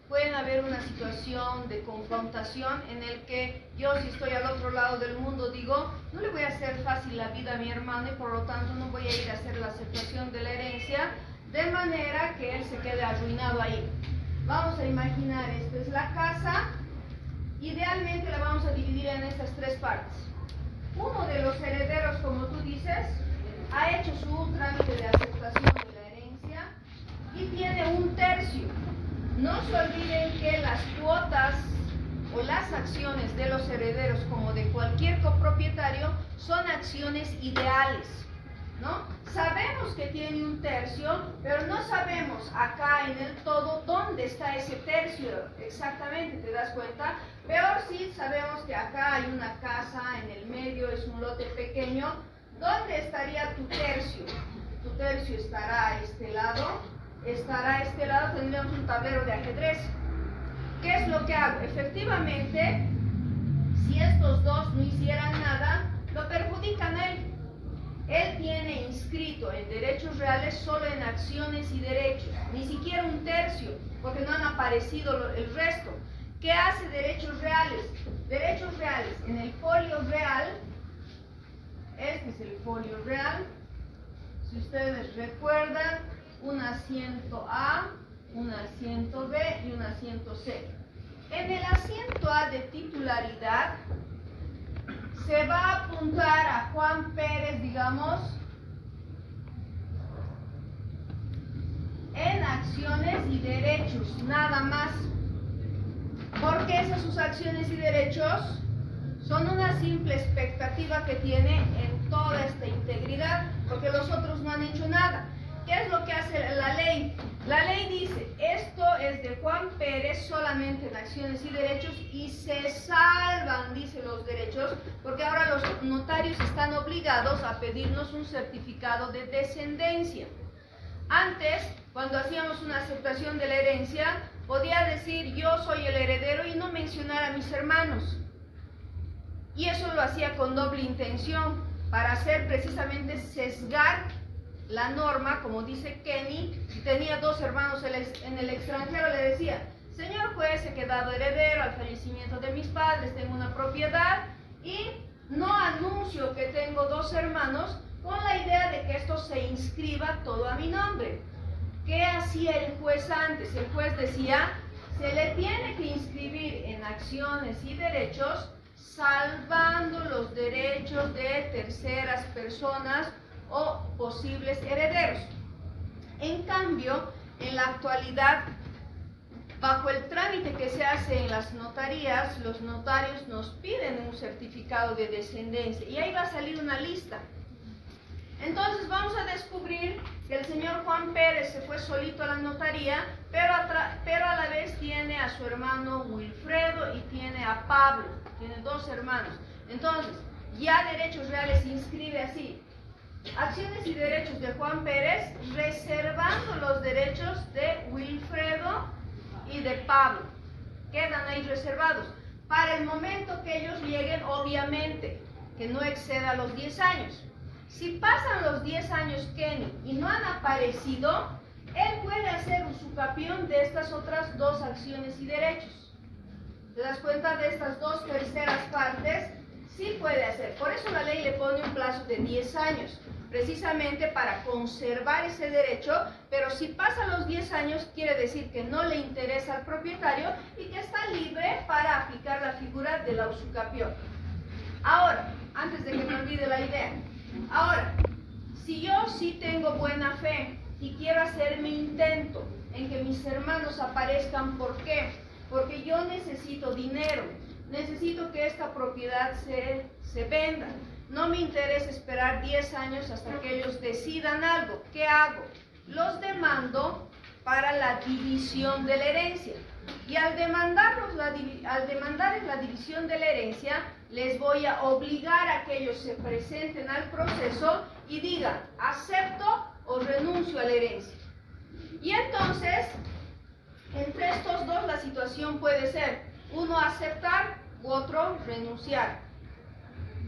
Speaker 1: pueden haber una situación de confrontación en el que yo, si estoy al otro lado del mundo, digo, no le voy a hacer fácil la vida a mi hermano y por lo tanto no voy a ir a hacer la aceptación de la herencia, de manera que él se quede arruinado ahí. Vamos a imaginar, esta es la casa, idealmente la vamos a dividir en estas 3 partes. Uno de los herederos, como tú dices, ha hecho su trámite de aceptación de la herencia y tiene 1/3. No se olviden que las cuotas o las acciones de los herederos, como de cualquier copropietario, son acciones ideales, ¿no? Sabemos que tiene 1/3, pero no sabemos acá en el todo dónde dónde está ese tercio exactamente, ¿te das cuenta? Peor si sabemos que acá hay una casa en el medio, es un lote pequeño. ¿Dónde estaría tu tercio? Tu tercio estará a este lado, tendríamos un tablero de ajedrez. ¿Qué es lo que hago? Efectivamente, si estos dos no hicieran nada, lo perjudican a él. Él tiene inscrito en derechos reales solo en acciones y derechos, ni siquiera un tercio, porque no han aparecido el resto. ¿Qué hace derechos reales? Derechos reales, en el folio real, este es el folio real, si ustedes recuerdan, un asiento A, un asiento B y un asiento C. En el asiento A de titularidad, se va a apuntar a Juan Pérez, digamos, en acciones y derechos, nada más. Porque esas sus acciones y derechos son una simple expectativa que tiene en toda esta integridad, porque los otros no han hecho nada. ¿Qué es lo que hace la ley? La ley dice, esto es de Juan Pérez solamente en acciones y derechos y se salvan, dice, los derechos, porque ahora los notarios están obligados a pedirnos un certificado de descendencia. Antes, cuando hacíamos una aceptación de la herencia, podía decir yo soy el heredero y no mencionar a mis hermanos. Y eso lo hacía con doble intención, para hacer precisamente sesgar la norma, como dice Kenny. Si tenía dos hermanos en el extranjero, le decía, señor juez, he quedado heredero al fallecimiento de mis padres, tengo una propiedad y no anuncio que tengo dos hermanos con la idea de que esto se inscriba todo a mi nombre. ¿Qué hacía el juez antes? El juez decía, se le tiene que inscribir en acciones y derechos salvando los derechos de terceras personas o posibles herederos. En cambio, en la actualidad, bajo el trámite que se hace en las notarías, los notarios nos piden un certificado de descendencia y ahí va a salir una lista. Entonces vamos a descubrir que el señor Juan Pérez se fue solito a la notaría, pero a la vez tiene a su hermano Wilfredo y tiene a Pablo, tiene dos hermanos. Entonces, ya Derechos Reales inscribe así, acciones y derechos de Juan Pérez, reservando los derechos de Wilfredo y de Pablo. Quedan ahí reservados. Para el momento que ellos lleguen, obviamente, que no exceda los 10 años. Si pasan los 10 años Kenny y no han aparecido, él puede hacer usucapión de estas otras dos acciones y derechos. ¿Te das cuenta? De estas dos terceras partes, sí puede hacer. Por eso la ley le pone un plazo de 10 años, precisamente para conservar ese derecho, pero si pasan los 10 años, quiere decir que no le interesa al propietario y que está libre para aplicar la figura de la usucapión. Ahora, antes de que me olvide la idea, ahora, si yo sí tengo buena fe y quiero hacer mi intento en que mis hermanos aparezcan, ¿por qué? Porque yo necesito dinero, necesito que esta propiedad se venda. No me interesa esperar 10 años hasta que ellos decidan algo. ¿Qué hago? Los demando para la división de la herencia. Y al demandarles la división de la herencia, les voy a obligar a que ellos se presenten al proceso y digan, acepto o renuncio a la herencia. Y entonces, entre estos dos la situación puede ser, uno aceptar u otro renunciar.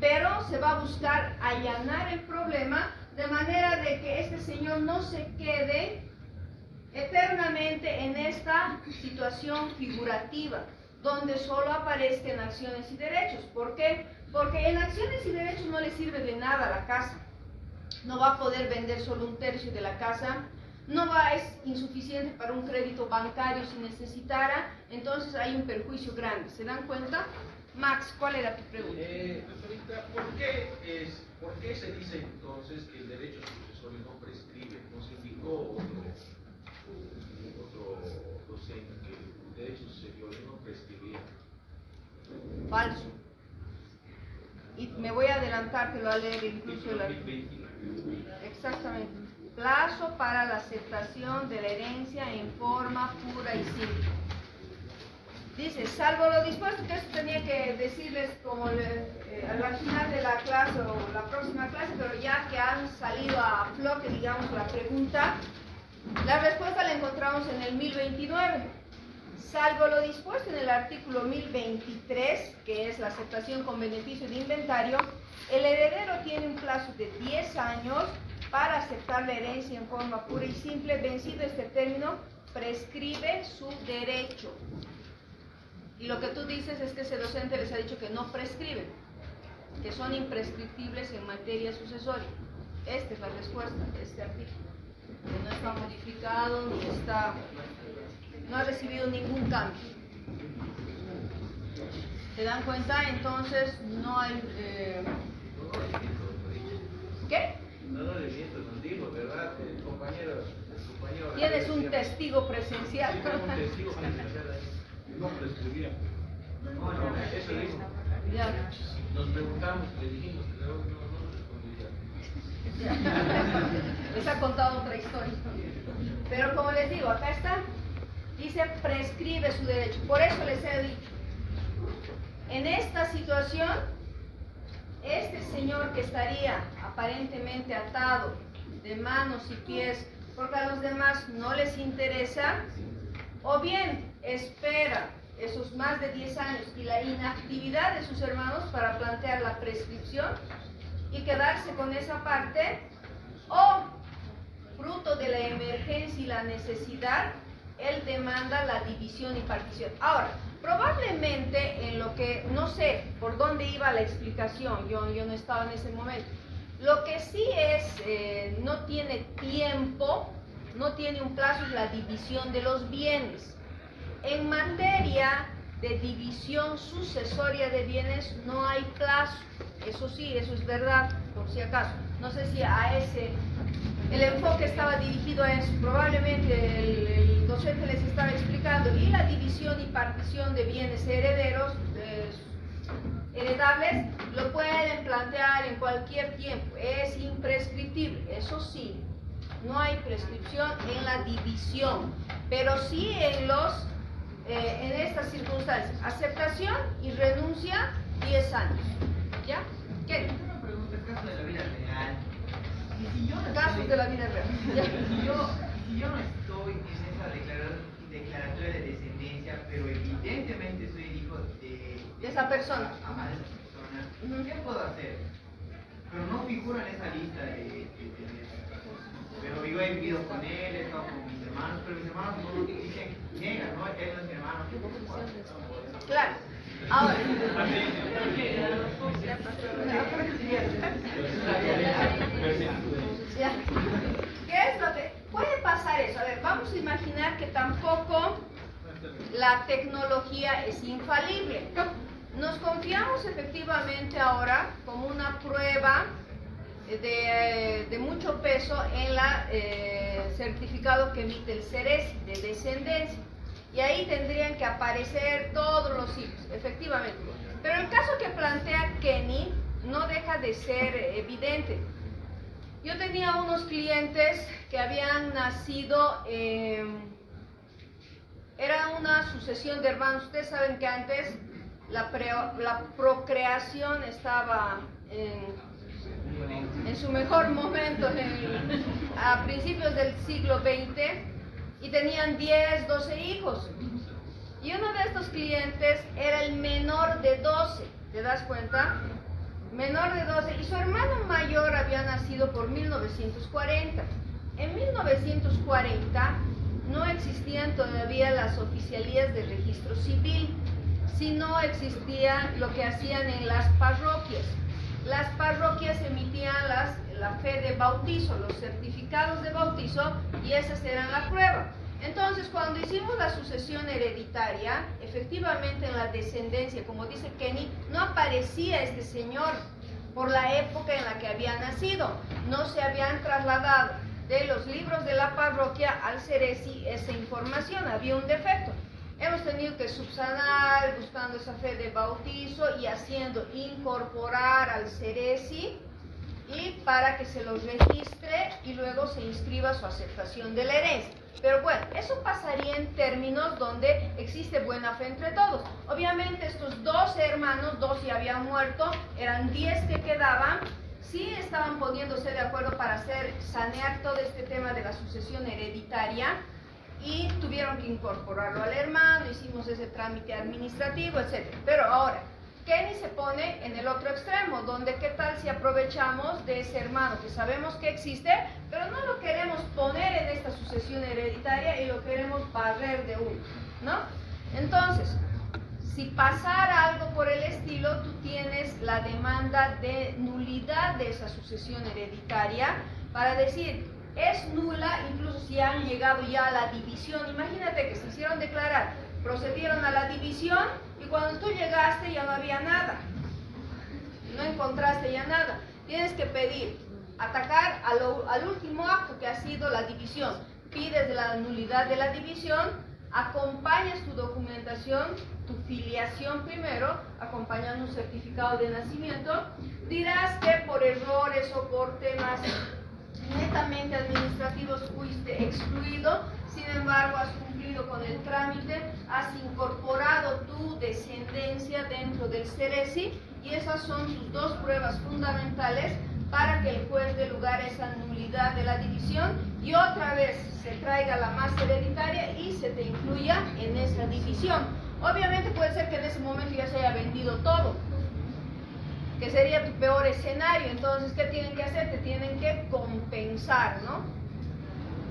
Speaker 1: Pero se va a buscar allanar el problema de manera de que este señor no se quede eternamente en esta situación figurativa, donde solo aparezcan acciones y derechos. ¿Por qué? Porque en acciones y derechos no le sirve de nada a la casa. No va a poder vender solo un tercio de la casa, es insuficiente para un crédito bancario si necesitara, entonces hay un perjuicio grande. ¿Se dan cuenta? Max, ¿cuál era tu pregunta?
Speaker 3: Doctorita, ¿por qué se dice entonces que el derecho sucesorio no prescribe? Nos indicó otro docente que el derecho sucesorio no prescribía.
Speaker 1: Falso. Y me voy a adelantar, que lo va a leer incluso la... Exactamente. plazo para la aceptación de la herencia en forma pura y simple. Dice, salvo lo dispuesto, que esto tenía que decirles como al final de la clase o la próxima clase, pero ya que han salido a flote, digamos, la pregunta, la respuesta la encontramos en el 1029. Salvo lo dispuesto en el artículo 1023, que es la aceptación con beneficio de inventario, el heredero tiene un plazo de 10 años para aceptar la herencia en forma pura y simple. Vencido este término, prescribe su derecho. Y lo que tú dices es que ese docente les ha dicho que no prescriben, que son imprescriptibles en materia sucesoria. Esta es la respuesta de este artículo, que no está modificado ni no ha recibido ningún cambio. ¿Se dan cuenta? Entonces no hay... ¿Qué?
Speaker 3: No le miento, nos dijo, ¿verdad? El compañero
Speaker 1: Tienes un testigo presencial.
Speaker 3: Sí, tengo un testigo presencial ahí. No prescribía. No, eso dijo.
Speaker 1: Ya.
Speaker 3: Nos preguntamos, le dijimos, pero no respondía.
Speaker 1: Les ha contado otra historia. Pero como les digo, acá está. Dice prescribe su derecho. Por eso les he dicho. En esta situación, este señor que estaría aparentemente atado de manos y pies porque a los demás no les interesa, o bien espera esos más de 10 años y la inactividad de sus hermanos para plantear la prescripción y quedarse con esa parte, o fruto de la emergencia y la necesidad, él demanda la división y partición. Ahora, probablemente en lo que, no sé por dónde iba la explicación, yo no estaba en ese momento. Lo que sí es, no tiene tiempo, no tiene un plazo, es la división de los bienes. En materia de división sucesoria de bienes no hay plazo. Eso sí, eso es verdad, por si acaso. No sé si a el enfoque estaba dirigido a eso. Probablemente el docente les estaba explicando. Y la división y partición de bienes herederos, heredables, lo pueden plantear en cualquier tiempo. Es imprescriptible, eso sí. No hay prescripción en la división, pero sí en estas circunstancias. Aceptación y renuncia, 10 años. ¿Ya? ¿Qué?
Speaker 2: Una pregunta, caso de la vida real. Y si yo no
Speaker 1: Casos
Speaker 2: estoy-
Speaker 1: de la vida real.
Speaker 2: si yo no estoy en esa declaratoria de descendencia, pero evidentemente soy el hijo
Speaker 1: De esa persona.
Speaker 2: Ajá, de esa persona,
Speaker 1: Ujú.
Speaker 2: ¿qué puedo hacer? Pero no figuro en esa lista pero yo he vivido con él, he estado con mis hermanos, pero mis hermanos no lo dicen, niegan, ¿no? Él no es mi hermano.
Speaker 1: Claro. Ahora. Ya. ¿Qué es lo que puede pasar eso? A ver, vamos a imaginar que tampoco la tecnología es infalible. Nos confiamos efectivamente ahora como una prueba de mucho peso en la certificado que emite el CERESI de descendencia. Y ahí tendrían que aparecer todos los hijos, efectivamente. Pero el caso que plantea Kenny no deja de ser evidente. Yo tenía unos clientes que habían nacido, era una sucesión de hermanos. Ustedes saben que antes la procreación estaba en su mejor momento, a principios del siglo XX, y tenían 10, 12 hijos. Y uno de estos clientes era el menor de 12, ¿te das cuenta? Menor de 12, y su hermano mayor había nacido por 1940. En 1940 no existían todavía las oficialías de registro civil, sino existía lo que hacían en las parroquias. Las parroquias emitían la fe de bautizo, los certificados de bautizo, y esas eran la prueba. Entonces, cuando hicimos la sucesión hereditaria, efectivamente en la descendencia, como dice Kenny, no aparecía este señor por la época en la que había nacido. No se habían trasladado de los libros de la parroquia al CERESI esa información, había un defecto. Hemos tenido que subsanar buscando esa fe de bautizo y haciendo incorporar al CERESI y para que se los registre y luego se inscriba su aceptación de la herencia. Pero bueno, eso pasaría en términos donde existe buena fe entre todos. Obviamente estos 12 hermanos, 2 ya habían muerto, eran 10 que quedaban, sí estaban poniéndose de acuerdo para sanear todo este tema de la sucesión hereditaria y tuvieron que incorporarlo al hermano, hicimos ese trámite administrativo, etc. Pero ahora, Kenny se pone en el otro extremo, donde qué tal si aprovechamos de ese hermano que sabemos que existe, pero no lo queremos poner en esta sucesión hereditaria y lo queremos barrer de uno, ¿no? Entonces, si pasara algo por el estilo, tú tienes la demanda de nulidad de esa sucesión hereditaria para decir, es nula incluso si han llegado ya a la división. Imagínate que se hicieron declarar, procedieron a la división y cuando tú llegaste ya no había nada, no encontraste ya nada. Tienes que pedir, atacar al último acto que ha sido la división. Pides la nulidad de la división, acompañas tu documentación, tu filiación primero, acompañando un certificado de nacimiento. Dirás que por errores o por temas netamente administrativos fuiste excluido, sin embargo has cumplido con el trámite, has incorporado tu descendencia dentro del Ceresi y esas son tus 2 pruebas fundamentales para que el juez dé lugar a esa nulidad de la división y otra vez se traiga la masa hereditaria y se te incluya en esa división. Obviamente puede ser que en ese momento ya se haya vendido todo, que sería tu peor escenario. Entonces, ¿qué tienen que hacer? Te tienen que compensar, ¿no?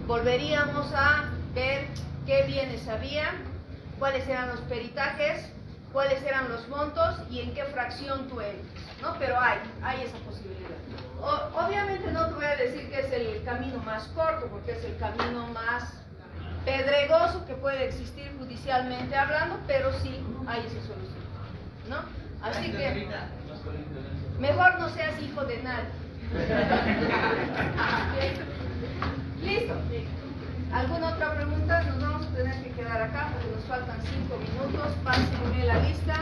Speaker 1: Volveríamos a ver qué bienes había, cuáles eran los peritajes, cuáles eran los montos y en qué fracción tú entras, ¿no? Pero hay esa posibilidad. Obviamente no te voy a decir que es el camino más corto, porque es el camino más pedregoso que puede existir judicialmente hablando, pero sí hay esa solución, ¿no? Así que mejor no seas hijo de nadie. ¿Listo? ¿Alguna otra pregunta? Nos vamos a tener que quedar acá porque nos faltan 5 minutos. Pásenme la lista.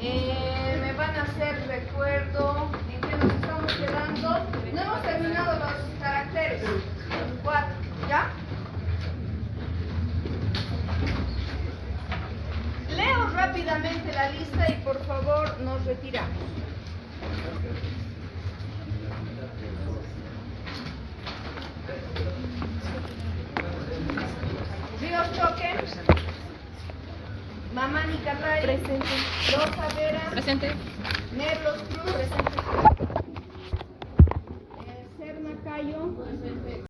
Speaker 1: Me van a hacer recuerdo en qué nos estamos quedando. No hemos terminado los caracteres. 4, ¿ya? Leo rápidamente la lista y por favor nos retiramos. Ríos Choque. Mamani Catay.
Speaker 4: Presente.
Speaker 1: Rosa Vera.
Speaker 4: Presente.
Speaker 1: Merlos Cruz. Presente. Serna Cayo. Presente.